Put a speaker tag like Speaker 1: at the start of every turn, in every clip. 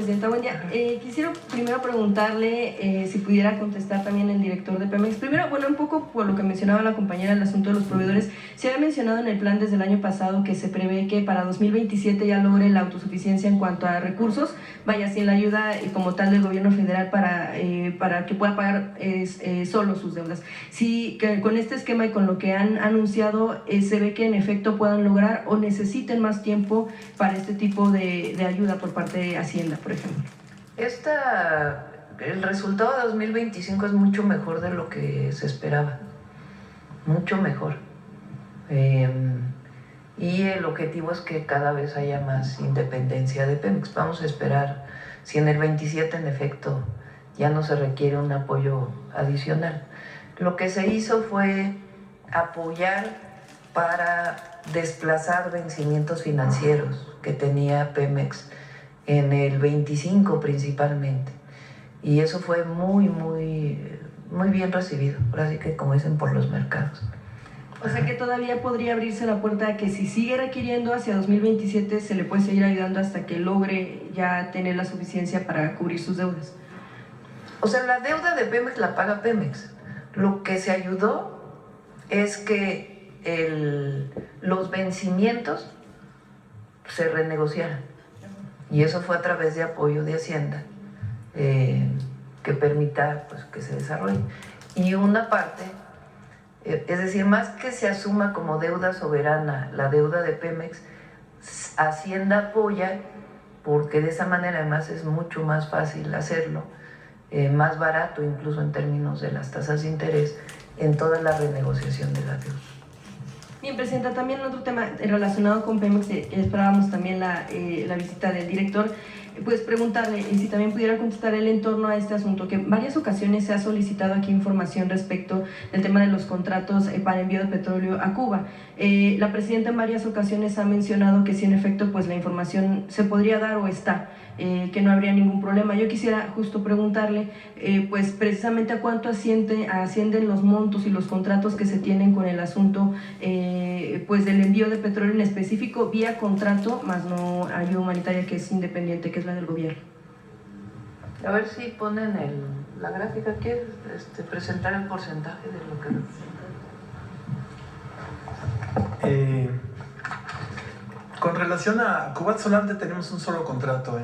Speaker 1: Presidenta, buen día. Quisiera primero preguntarle si pudiera contestar también el director de Pemex. Primero, bueno, un poco por lo que mencionaba la compañera, el asunto de los proveedores. Se había mencionado en el plan desde el año pasado que se prevé que para 2027 ya logre la autosuficiencia en cuanto a recursos, vaya, sin la ayuda como tal del gobierno federal para que pueda pagar solo sus deudas. Sí, que con este esquema y con lo que han anunciado, se ve que en efecto puedan lograr o necesiten más tiempo para este tipo de ayuda por parte de Hacienda, por ejemplo.
Speaker 2: El resultado de 2025 es mucho mejor de lo que se esperaba, mucho mejor. Y el objetivo es que cada vez haya más independencia de Pemex. Vamos a esperar si en el 27 en efecto ya no se requiere un apoyo adicional. Lo que se hizo fue apoyar para desplazar vencimientos financieros que tenía Pemex en el 25 principalmente, y eso fue muy bien recibido, así que como dicen, por los mercados.
Speaker 1: O sea que todavía podría abrirse la puerta a que si sigue requiriendo hacia 2027 se le puede seguir ayudando hasta que logre ya tener la suficiencia para cubrir sus deudas.
Speaker 2: O sea, la deuda de Pemex la paga Pemex. Lo que se ayudó es que los vencimientos se renegociaran. Y eso fue a través de apoyo de Hacienda, que permita pues, que se desarrolle. Y una parte, es decir, más que se asuma como deuda soberana la deuda de Pemex, Hacienda apoya, porque de esa manera además es mucho más fácil hacerlo, más barato incluso en términos de las tasas de interés, en toda la renegociación de la deuda.
Speaker 1: Bien, Presidenta, también otro tema relacionado con Pemex, esperábamos también la visita del director, pues preguntarle si también pudiera contestar él en torno a este asunto, que en varias ocasiones se ha solicitado aquí información respecto del tema de los contratos para envío de petróleo a Cuba. La Presidenta en varias ocasiones ha mencionado que si en efecto pues la información se podría dar o está, que no habría ningún problema. Yo quisiera justo preguntarle, pues precisamente a cuánto ascienden los montos y los contratos que se tienen con el asunto pues del envío de petróleo en específico vía contrato, más no ayuda humanitaria que es independiente, que es la del gobierno.
Speaker 2: A ver si ponen la gráfica. ¿Quieres presentar el porcentaje de lo que representa?
Speaker 3: Con relación a Cuba, solamente tenemos un solo contrato.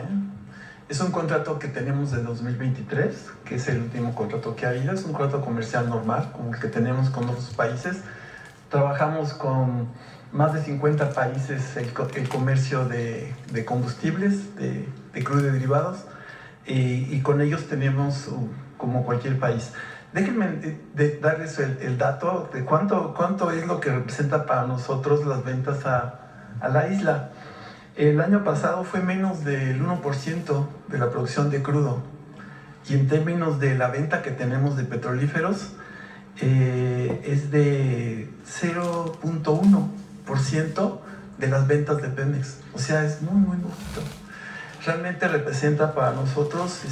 Speaker 3: Es un contrato que tenemos de 2023, que es el último contrato que ha habido. Es un contrato comercial normal, como el que tenemos con otros países. Trabajamos con más de 50 países el comercio de combustibles, de crudo y derivados, y con ellos tenemos como cualquier país. Déjenme darles el dato de cuánto es lo que representa para nosotros las ventas a la isla. El año pasado fue menos del 1% de la producción de crudo, y en términos de la venta que tenemos de petrolíferos, es de 0.1% de las ventas de Pemex. O sea, es muy poquito. Realmente representa para nosotros,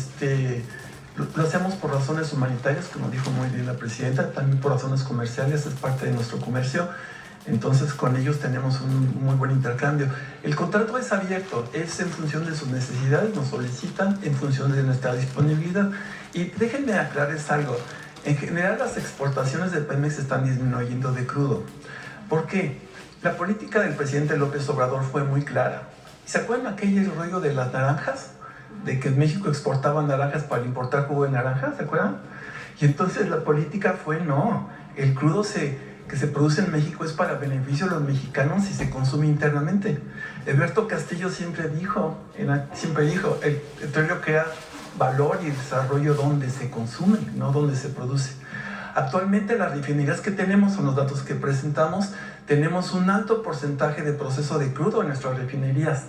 Speaker 3: lo hacemos por razones humanitarias, como dijo muy bien la Presidenta, también por razones comerciales, es parte de nuestro comercio. Entonces con ellos tenemos un muy buen intercambio. El contrato es abierto, es en función de sus necesidades, nos solicitan en función de nuestra disponibilidad. Y déjenme aclararles algo. En general, las exportaciones de Pemex están disminuyendo de crudo. ¿Por qué? La política del presidente López Obrador fue muy clara. ¿Se acuerdan aquel rollo de las naranjas? De que México exportaba naranjas para importar jugo de naranja, ¿se acuerdan? Y entonces la política fue, no, el crudo que se produce en México es para beneficio de los mexicanos y se consume internamente. Alberto Castillo siempre dijo, el petróleo crea valor y desarrollo donde se consume, no donde se produce. Actualmente las refinerías que tenemos, son los datos que presentamos, tenemos un alto porcentaje de proceso de crudo en nuestras refinerías,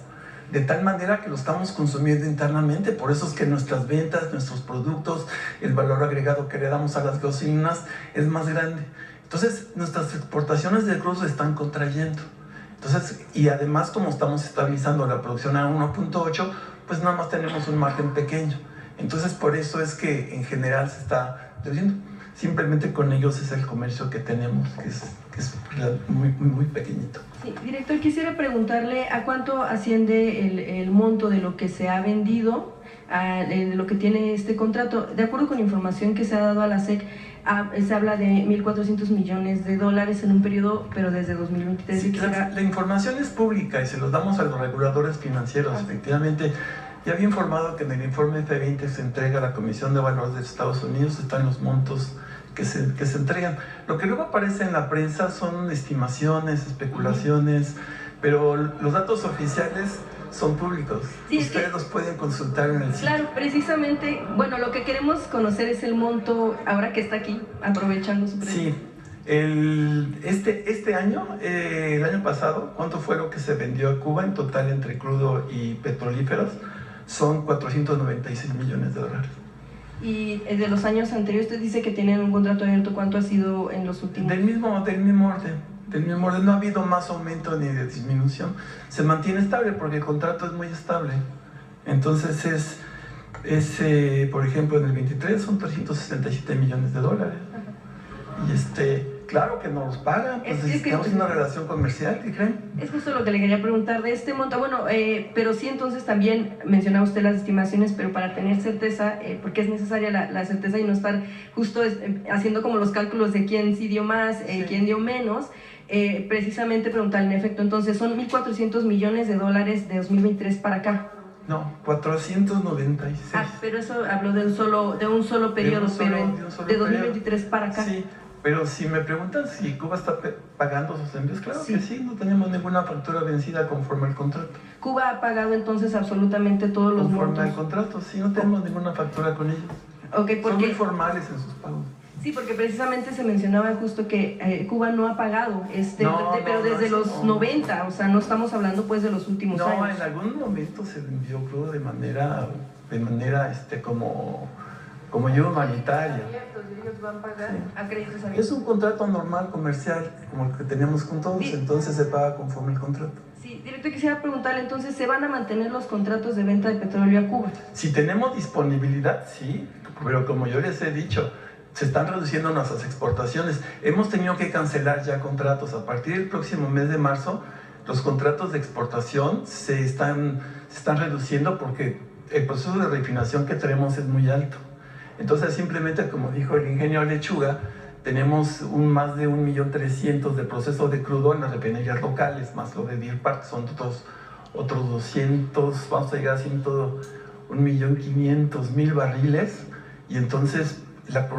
Speaker 3: de tal manera que lo estamos consumiendo internamente. Por eso es que nuestras ventas, nuestros productos, el valor agregado que le damos a las gasolinas es más grande. Entonces nuestras exportaciones de crudo se están contrayendo. Entonces, y además como estamos estabilizando la producción a 1.8, pues nada más tenemos un margen pequeño. Entonces por eso es que en general se está reduciendo. Simplemente con ellos es el comercio que tenemos, que es muy pequeñito.
Speaker 1: Sí, director, quisiera preguntarle a cuánto asciende el monto de lo que se ha vendido de lo que tiene este contrato. De acuerdo con información que se ha dado a la SEC, se habla de 1.400 millones de dólares en un periodo, pero desde 2023.
Speaker 3: Sí, la información es pública y se los damos a los reguladores financieros. Efectivamente, ya había informado que en el informe F20 se entrega a la Comisión de Valores de Estados Unidos, están los montos que se entregan. Lo que luego aparece en la prensa son estimaciones, especulaciones, pero los datos oficiales son públicos.
Speaker 1: Sí,
Speaker 3: ustedes los pueden consultar en el sitio.
Speaker 1: Claro, precisamente, bueno, lo que queremos conocer es el monto, ahora que está aquí, aprovechando su presencia.
Speaker 3: Sí, este año, el año pasado, ¿cuánto fue lo que se vendió a Cuba en total entre crudo y petrolíferos? Son 496 millones de dólares.
Speaker 1: Y de los años anteriores, usted dice que tienen un contrato abierto, ¿cuánto ha sido en los últimos?
Speaker 3: Del mismo orden, no ha habido más aumento ni de disminución. Se mantiene estable porque el contrato es muy estable. Entonces por ejemplo, en el 23 son 367 millones de dólares. Y claro que nos los pagan, pues necesitamos una relación comercial, ¿qué creen?
Speaker 1: Es justo lo que le quería preguntar de este monto. Bueno, pero sí, entonces también mencionaba usted las estimaciones, pero para tener certeza, porque es necesaria la certeza y no estar justo haciendo como los cálculos de quién sí dio más, quién dio menos. Precisamente preguntar, en efecto, entonces son 1.400 millones de dólares de 2023 para acá.
Speaker 3: No, 496.
Speaker 1: Pero eso habló de un solo periodo, de 2023 para acá.
Speaker 3: Sí, pero si me preguntan si Cuba está pagando sus envíos, claro que sí, no tenemos ninguna factura vencida conforme al contrato.
Speaker 1: Cuba ha pagado entonces absolutamente todos los montos.
Speaker 3: Conforme al contrato, sí, no tenemos ninguna factura con ellos.
Speaker 1: Okay,
Speaker 3: son muy formales en sus pagos.
Speaker 1: Sí, porque precisamente se mencionaba justo que Cuba no ha pagado, pero desde los 90, o sea, no estamos hablando pues de los últimos años.
Speaker 3: No, en algún momento se vendió crudo de manera como ayuda humanitaria.
Speaker 2: Ellos van a pagar.
Speaker 1: Sí.
Speaker 3: Es un contrato normal, comercial, como el que tenemos con todos, entonces se paga conforme el contrato.
Speaker 1: Sí, director, quisiera preguntarle, entonces, ¿se van a mantener los contratos de venta de petróleo a Cuba?
Speaker 3: Si tenemos disponibilidad, sí, pero como yo les he dicho, se están reduciendo nuestras exportaciones. Hemos tenido que cancelar ya contratos. A partir del próximo mes de marzo, los contratos de exportación se están reduciendo porque el proceso de refinación que tenemos es muy alto. Entonces, simplemente, como dijo el ingeniero Lechuga, tenemos más de 1.300.000 de proceso de crudo en las refinerías locales, más lo de Deer Park, son otros 200, vamos a llegar a 1.500.000 barriles, y entonces la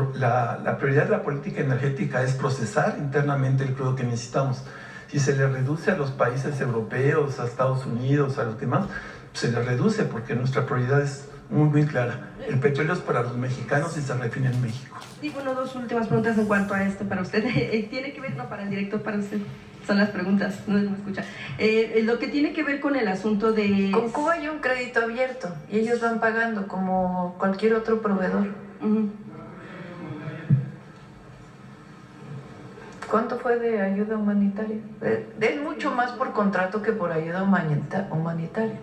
Speaker 3: prioridad de la política energética es procesar internamente el crudo que necesitamos. Si se le reduce a los países europeos, a Estados Unidos, a los demás, se le reduce porque nuestra prioridad es muy clara. El petróleo es para los mexicanos y se refina en México.
Speaker 1: Sí, bueno, dos últimas preguntas en cuanto a esto para usted. Tiene que ver, no, para el director, para usted. Son las preguntas, no me escucha. Lo que tiene que ver con el asunto de...
Speaker 2: Con Cuba hay un crédito abierto y ellos van pagando como cualquier otro proveedor. ¿Cuánto fue de ayuda humanitaria? Es mucho más por contrato que por ayuda humanitaria.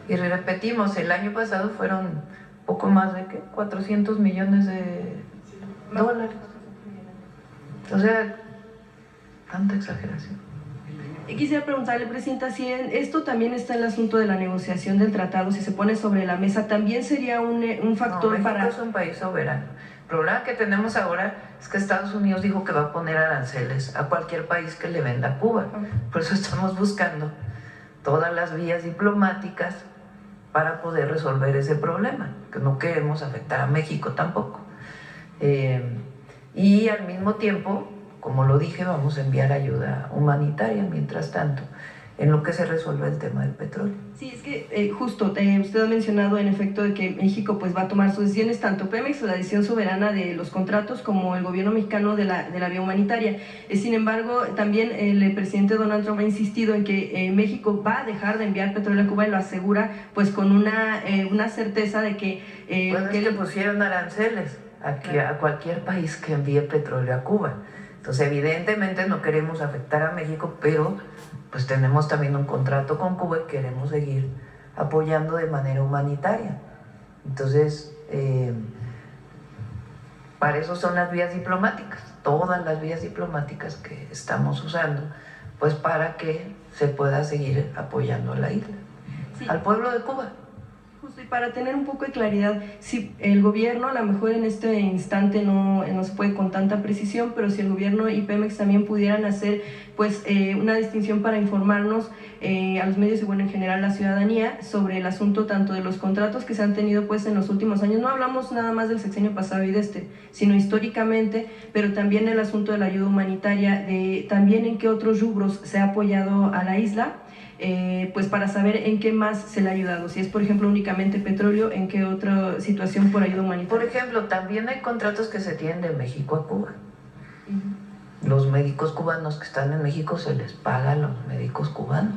Speaker 2: Y repetimos, el año pasado fueron poco más de 400 millones de dólares. O sea, tanta exageración.
Speaker 1: Quisiera preguntarle, Presidenta, si esto también está en el asunto de la negociación del tratado, si se pone sobre la mesa, ¿también sería un factor
Speaker 2: México
Speaker 1: para...?
Speaker 2: Es un país soberano. El problema que tenemos ahora es que Estados Unidos dijo que va a poner aranceles a cualquier país que le venda a Cuba. Por eso estamos buscando todas las vías diplomáticas para poder resolver ese problema, que no queremos afectar a México tampoco. Y al mismo tiempo, como lo dije, vamos a enviar ayuda humanitaria mientras tanto, en lo que se resuelve el tema del petróleo.
Speaker 1: Sí, es que justo usted ha mencionado en efecto de que México pues va a tomar sus decisiones, tanto Pemex, la decisión soberana de los contratos, como el gobierno mexicano de la vía humanitaria. Sin embargo, también el presidente Donald Trump ha insistido en que México va a dejar de enviar petróleo a Cuba y lo asegura pues con una certeza de que...
Speaker 2: Bueno, es que pusieron aranceles a cualquier país que envíe petróleo a Cuba. Entonces, evidentemente no queremos afectar a México, pero pues tenemos también un contrato con Cuba y queremos seguir apoyando de manera humanitaria. Entonces, para eso son las vías diplomáticas, todas las vías diplomáticas que estamos usando, pues para que se pueda seguir apoyando a la isla, al pueblo de Cuba.
Speaker 1: Justo, y para tener un poco de claridad, si el gobierno, a lo mejor en este instante no se puede con tanta precisión, pero si el gobierno y Pemex también pudieran hacer pues una distinción para informarnos a los medios y bueno, en general la ciudadanía sobre el asunto tanto de los contratos que se han tenido pues en los últimos años. No hablamos nada más del sexenio pasado y de sino históricamente, pero también el asunto de la ayuda humanitaria, de también en qué otros rubros se ha apoyado a la isla. Pues para saber en qué más se le ha ayudado, si es por ejemplo únicamente petróleo, en qué otra situación por ayuda humanitaria.
Speaker 2: Por ejemplo, también hay contratos que se tienen de México a Cuba. Los médicos cubanos que están en México se les paga a los médicos cubanos,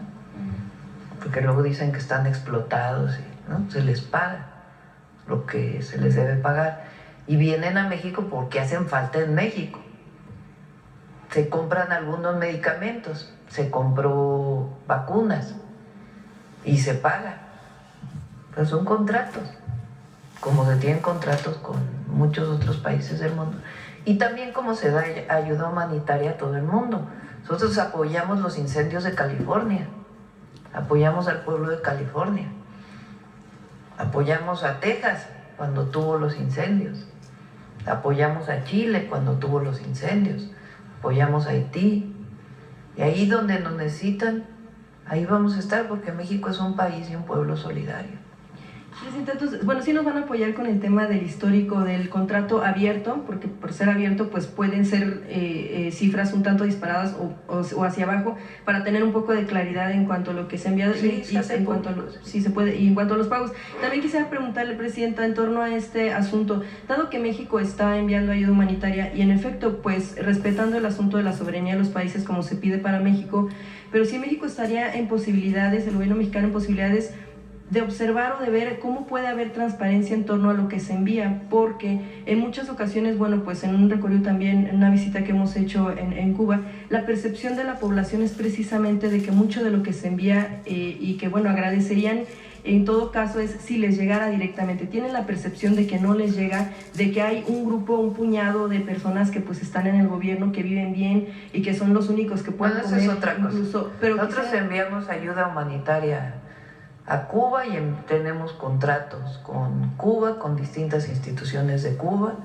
Speaker 2: porque luego dicen que están explotados, ¿no? Se les paga lo que se les debe pagar y vienen a México porque hacen falta en México. Se compran algunos medicamentos, se compró vacunas y se paga. Pero son contratos, como se tienen contratos con muchos otros países del mundo. Y también como se da ayuda humanitaria a todo el mundo. Nosotros apoyamos los incendios de California, apoyamos al pueblo de California, apoyamos a Texas cuando tuvo los incendios, apoyamos a Chile cuando tuvo los incendios, apoyamos a Haití. Y ahí donde nos necesitan, ahí vamos a estar, porque México es un país y un pueblo solidario.
Speaker 1: Presidenta, entonces, bueno, sí nos van a apoyar con el tema del histórico del contrato abierto, porque por ser abierto pues pueden ser cifras un tanto disparadas o hacia abajo, para tener un poco de claridad en cuanto a lo que se ha enviado en cuanto a sí se puede, y en cuanto a los pagos. También quisiera preguntarle, Presidenta, en torno a este asunto, dado que México está enviando ayuda humanitaria y en efecto pues respetando el asunto de la soberanía de los países como se pide para México, pero si México estaría en posibilidades, el gobierno mexicano en posibilidades de observar o de ver cómo puede haber transparencia en torno a lo que se envía, porque en muchas ocasiones, bueno, pues en un recorrido también, en una visita que hemos hecho en Cuba, la percepción de la población es precisamente de que mucho de lo que se envía y que, bueno, agradecerían en todo caso es si les llegara directamente. Tienen la percepción de que no les llega, de que hay un grupo, un puñado de personas que pues están en el gobierno, que viven bien y que son los únicos que pueden comer.
Speaker 2: Esa es otra cosa.
Speaker 1: Incluso, pero
Speaker 2: nosotros enviamos ayuda humanitaria a Cuba y tenemos contratos con Cuba, con distintas instituciones de Cuba,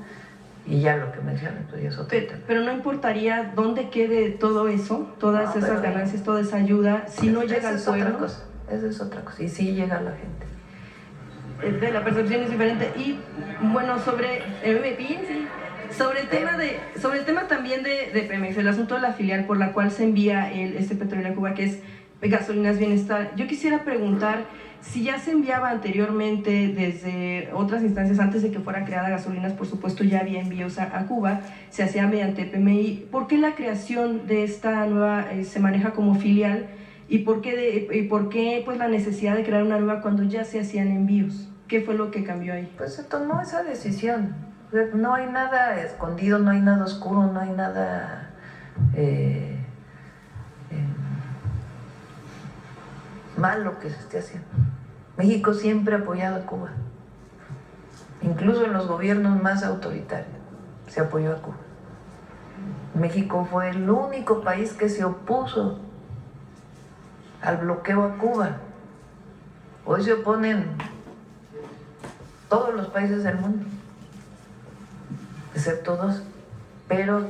Speaker 2: y ya lo que mencioné, pues ya es otro tema.
Speaker 1: Pero no importaría dónde quede todo eso, todas esas ganancias, toda esa ayuda, si no llega al pueblo.
Speaker 2: Esa es otra cosa, y sí llega a la gente.
Speaker 1: De la percepción es diferente. Y bueno, sobre el tema también de Pemex, el asunto de la filial por la cual se envía este petróleo a Cuba, que es Gasolinas Bienestar. Yo quisiera preguntar si ya se enviaba anteriormente desde otras instancias, antes de que fuera creada Gasolinas, por supuesto ya había envíos a Cuba, se hacía mediante PMI. ¿Por qué la creación de esta nueva se maneja como filial y por qué pues la necesidad de crear una nueva cuando ya se hacían envíos? ¿Qué fue lo que cambió ahí?
Speaker 2: Pues se tomó esa decisión. No hay nada escondido, no hay nada oscuro, no hay nada malo que se esté haciendo. México siempre ha apoyado a Cuba, incluso en los gobiernos más autoritarios se apoyó a Cuba. México fue el único país que se opuso al bloqueo a Cuba. Hoy se oponen todos los países del mundo, excepto dos, pero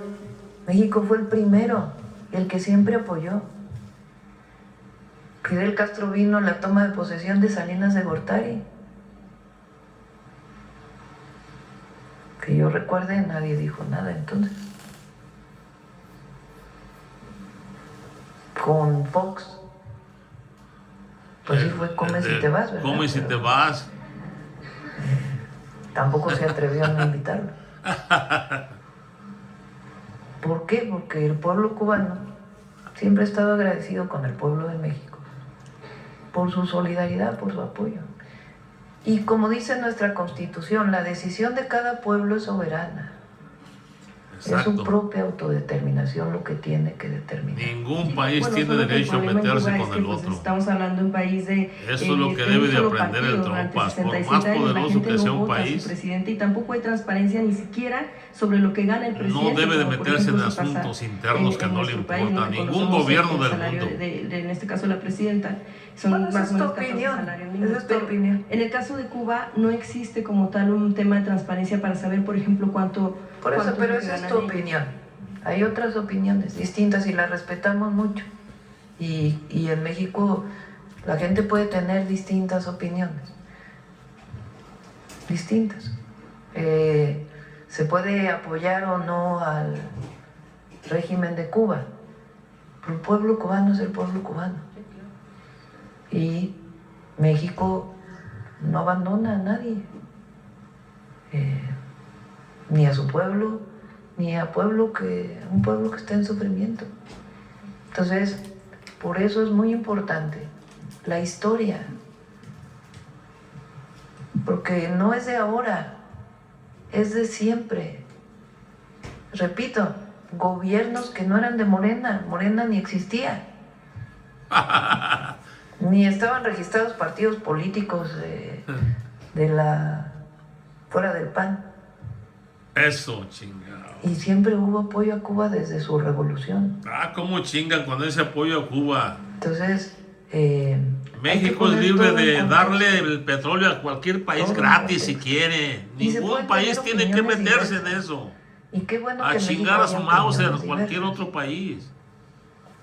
Speaker 2: México fue el primero, el que siempre apoyó. Fidel Castro vino a la toma de posesión de Salinas de Gortari. Que yo recuerde, nadie dijo nada entonces. Con Fox, pues sí fue come si te vas, ¿verdad?
Speaker 4: Come si te vas.
Speaker 2: Tampoco se atrevieron a invitarlo. ¿Por qué? Porque el pueblo cubano siempre ha estado agradecido con el pueblo de México por su solidaridad, por su apoyo. Y como dice nuestra Constitución, la decisión de cada pueblo es soberana. Exacto. Es su propia autodeterminación lo que tiene que determinar.
Speaker 4: Ningún país tiene derecho a meterse con el otro.
Speaker 1: Estamos hablando de un país de...
Speaker 4: Eso es lo que debe de aprender el trompas. Por más poderoso que sea un país,
Speaker 1: presidente, y tampoco hay transparencia ni siquiera sobre lo que gana el presidente.
Speaker 4: No debe de meterse en asuntos internos que no le importan a ningún gobierno del mundo.
Speaker 1: En este caso la presidenta. son
Speaker 2: Bueno,
Speaker 1: más o menos 14
Speaker 2: opinión.
Speaker 1: salarios mínimos.
Speaker 2: Esa es tu
Speaker 1: Pero
Speaker 2: opinión.
Speaker 1: en el caso de Cuba no existe como tal un tema de transparencia para saber, por ejemplo, cuánto...
Speaker 2: Por eso,
Speaker 1: cuánto
Speaker 2: pero
Speaker 1: es lo que
Speaker 2: esa es
Speaker 1: ganan
Speaker 2: tu
Speaker 1: ellos.
Speaker 2: opinión. Hay otras opiniones distintas y las respetamos mucho. Y en México la gente puede tener distintas opiniones. Distintas. Se puede apoyar o no al régimen de Cuba. Pero el pueblo cubano es el pueblo cubano. Y México no abandona a nadie. Ni a su pueblo, ni a un pueblo que está en sufrimiento. Entonces, por eso es muy importante la historia, porque no es de ahora, es de siempre. Repito, gobiernos que no eran de Morena ni existía, ni estaban registrados partidos políticos fuera del PAN.
Speaker 4: Eso, chingado.
Speaker 2: Y siempre hubo apoyo a Cuba desde su revolución.
Speaker 4: ¿Cómo chingan con ese apoyo a Cuba?
Speaker 2: Entonces,
Speaker 4: México es libre de darle el petróleo a cualquier país gratis si quiere.
Speaker 2: Y se
Speaker 4: Ningún
Speaker 2: pueden
Speaker 4: país
Speaker 2: tener
Speaker 4: tiene que
Speaker 2: opiniones
Speaker 4: meterse en
Speaker 2: diversas.
Speaker 4: eso.
Speaker 2: Y qué bueno
Speaker 4: A
Speaker 2: que
Speaker 4: chingar a
Speaker 2: México
Speaker 4: su
Speaker 2: haya
Speaker 4: Mauser
Speaker 2: opiniones
Speaker 4: cualquier
Speaker 2: diversas,
Speaker 4: otro país.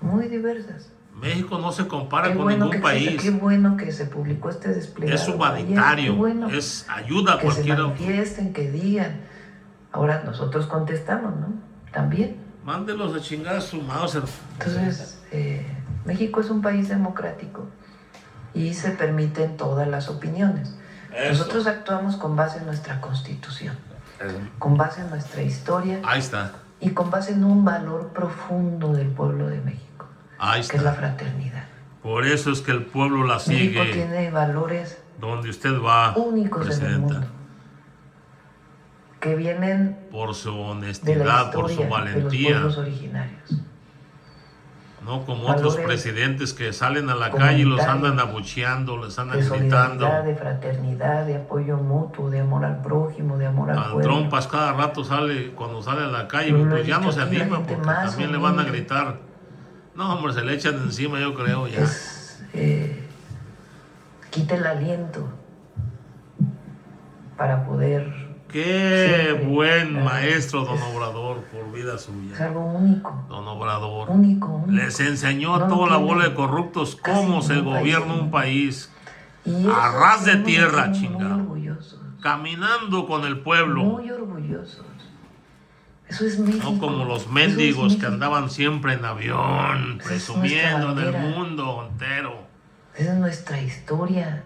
Speaker 2: muy diversas.
Speaker 4: México no se compara
Speaker 2: Qué
Speaker 4: con
Speaker 2: bueno
Speaker 4: ningún
Speaker 2: que exista,
Speaker 4: país.
Speaker 2: qué bueno que se publicó este desplegado.
Speaker 4: Es humanitario,
Speaker 2: Qué bueno
Speaker 4: es ayuda a
Speaker 2: que se
Speaker 4: cualquier otro.
Speaker 2: manifiesten, que digan. Ahora nosotros contestamos, ¿no? También.
Speaker 4: Mándelos a chingar a su Mauser.
Speaker 2: Entonces, México es un país democrático y se permiten todas las opiniones.
Speaker 4: Eso.
Speaker 2: Nosotros actuamos con base en nuestra Constitución, con base en nuestra historia
Speaker 4: Ahí está,
Speaker 2: y con base en un valor profundo del pueblo de México,
Speaker 4: ahí
Speaker 2: que es la
Speaker 4: está.
Speaker 2: fraternidad.
Speaker 4: Por eso es que el pueblo la
Speaker 2: México
Speaker 4: sigue
Speaker 2: tiene valores
Speaker 4: donde usted va,
Speaker 2: únicos en el
Speaker 4: presidenta.
Speaker 2: mundo, que vienen
Speaker 4: Por su
Speaker 2: de la
Speaker 4: honestidad, por su
Speaker 2: historia de los
Speaker 4: valentía.
Speaker 2: pueblos originarios.
Speaker 4: No como otros
Speaker 2: Valores
Speaker 4: presidentes que salen a la calle y los andan
Speaker 2: comunitarios,
Speaker 4: abucheando, les andan
Speaker 2: de solidaridad,
Speaker 4: gritando.
Speaker 2: de fraternidad, de apoyo mutuo, de amor al prójimo, de amor al
Speaker 4: Al
Speaker 2: pueblo.
Speaker 4: trompas cada rato sale, cuando sale a la calle,
Speaker 2: Yo lo he
Speaker 4: pues ya no
Speaker 2: dicho
Speaker 4: se
Speaker 2: aquí, la
Speaker 4: anima
Speaker 2: gente
Speaker 4: porque
Speaker 2: más
Speaker 4: también le van a
Speaker 2: humilde.
Speaker 4: gritar. No, hombre, se le echan encima, yo creo, ya.
Speaker 2: Quita el aliento para poder...
Speaker 4: Qué
Speaker 2: siempre,
Speaker 4: buen
Speaker 2: ¿verdad?
Speaker 4: maestro, don Obrador, por vida
Speaker 2: Es
Speaker 4: suya.
Speaker 2: algo único,
Speaker 4: Don Obrador.
Speaker 2: único.
Speaker 4: Les enseñó a
Speaker 2: No
Speaker 4: toda la
Speaker 2: tiene
Speaker 4: bola de corruptos
Speaker 2: casi
Speaker 4: cómo se
Speaker 2: ningún país
Speaker 4: gobierna
Speaker 2: en el
Speaker 4: un país.
Speaker 2: Y eso
Speaker 4: A ras de
Speaker 2: debemos
Speaker 4: tierra,
Speaker 2: sentirnos
Speaker 4: chingado.
Speaker 2: Muy orgullosos.
Speaker 4: Caminando con el pueblo.
Speaker 2: Muy orgullosos. Eso es México.
Speaker 4: No como los
Speaker 2: Eso es
Speaker 4: mendigos que
Speaker 2: México.
Speaker 4: andaban siempre en avión,
Speaker 2: Esa es
Speaker 4: presumiendo en
Speaker 2: nuestra
Speaker 4: el
Speaker 2: bandera.
Speaker 4: mundo entero.
Speaker 2: Esa es nuestra historia.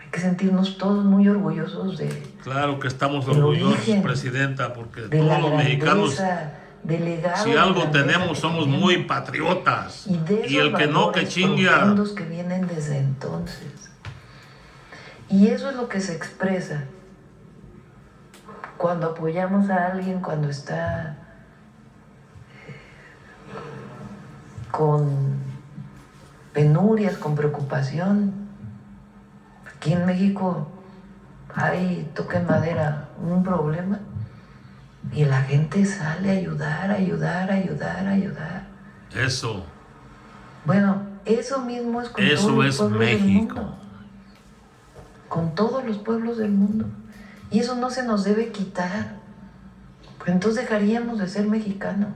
Speaker 2: Hay que sentirnos todos muy orgullosos de
Speaker 4: Claro que estamos
Speaker 2: El
Speaker 4: orgullosos,
Speaker 2: origen
Speaker 4: presidenta, porque
Speaker 2: la
Speaker 4: todos los mexicanos,
Speaker 2: grandeza, del legado
Speaker 4: si
Speaker 2: de
Speaker 4: algo
Speaker 2: grandeza
Speaker 4: tenemos,
Speaker 2: que
Speaker 4: somos
Speaker 2: tenemos.
Speaker 4: muy patriotas.
Speaker 2: Y de
Speaker 4: Y el
Speaker 2: esos
Speaker 4: que no, que
Speaker 2: valores
Speaker 4: chingue.
Speaker 2: profundos que vienen desde entonces. Y eso es lo que se expresa cuando apoyamos a alguien cuando está con penurias, con preocupación. Aquí en México hay, toca en madera, un problema y la gente sale a ayudar, ayudar, ayudar, ayudar.
Speaker 4: Eso,
Speaker 2: Bueno, eso mismo es con
Speaker 4: Eso
Speaker 2: todos los
Speaker 4: es
Speaker 2: pueblos
Speaker 4: México.
Speaker 2: del mundo. Con todos los pueblos del mundo. Y eso no se nos debe quitar. Pues entonces dejaríamos de ser mexicanos.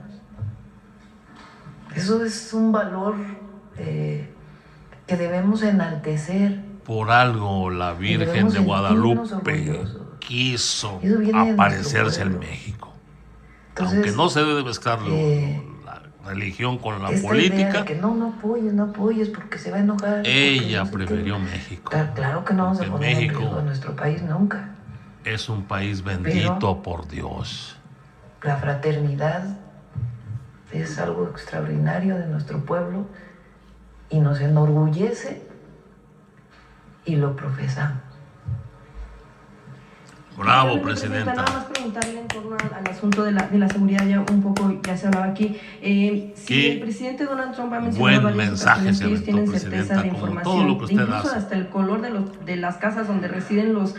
Speaker 2: Eso es un valor que debemos enaltecer.
Speaker 4: por algo la Virgen
Speaker 2: debemos
Speaker 4: de
Speaker 2: sentirnos
Speaker 4: Guadalupe
Speaker 2: orgullosos.
Speaker 4: quiso
Speaker 2: Eso viene de
Speaker 4: aparecerse en
Speaker 2: nuestro pueblo.
Speaker 4: México.
Speaker 2: Entonces,
Speaker 4: Aunque no se debe mezclar
Speaker 2: eh,
Speaker 4: la religión con la
Speaker 2: esta idea
Speaker 4: política,
Speaker 2: de que no apoyes porque se va a enojar. porque
Speaker 4: ella
Speaker 2: no sé qué.
Speaker 4: prefirió México.
Speaker 2: Claro que no vamos a
Speaker 4: Porque
Speaker 2: poner en
Speaker 4: México
Speaker 2: riesgo a nuestro país nunca.
Speaker 4: es un país bendito por Dios.
Speaker 2: La fraternidad es algo extraordinario de nuestro pueblo y nos enorgullece y lo profesamos.
Speaker 4: Bravo,
Speaker 1: Finalmente,
Speaker 4: presidenta.
Speaker 1: Nada más preguntarle en torno al asunto de la seguridad, ya un poco ya se hablaba aquí. Si
Speaker 4: Qué
Speaker 1: el presidente Donald Trump ha
Speaker 4: buen
Speaker 1: mencionado varias
Speaker 4: mensaje
Speaker 1: ocasiones
Speaker 4: se
Speaker 1: que ellos
Speaker 4: aventó,
Speaker 1: tienen certeza
Speaker 4: presidenta,
Speaker 1: de
Speaker 4: como
Speaker 1: información,
Speaker 4: todo lo que usted
Speaker 1: incluso
Speaker 4: hace.
Speaker 1: hasta el color de las casas donde residen los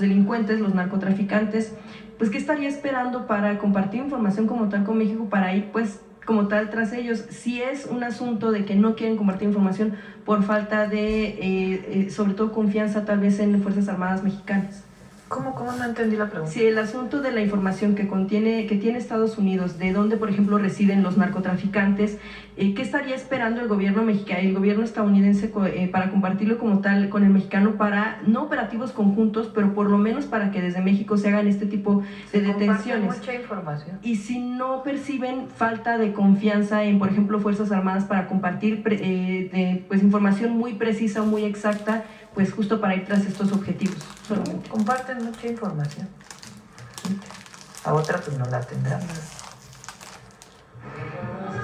Speaker 1: delincuentes, los narcotraficantes, pues ¿qué estaría esperando para compartir información como tal con México para ahí pues como tal tras ellos. Si es un asunto de que no quieren compartir información por falta de, sobre todo, confianza tal vez en Fuerzas Armadas mexicanas.
Speaker 2: ¿Cómo no entendí la pregunta?
Speaker 1: Si el asunto de la información que tiene Estados Unidos, de dónde, por ejemplo, residen los narcotraficantes, ¿qué estaría esperando el gobierno mexicano, el gobierno estadounidense para compartirlo como tal con el mexicano, para no operativos conjuntos, pero por lo menos para que desde México se hagan este tipo de detenciones?
Speaker 2: Mucha información.
Speaker 1: Y si no perciben falta de confianza en, por ejemplo, Fuerzas Armadas para compartir pues información muy precisa, muy exacta, pues justo para ir tras estos objetivos.
Speaker 2: Comparten mucha información. A otra pues no la tendrán.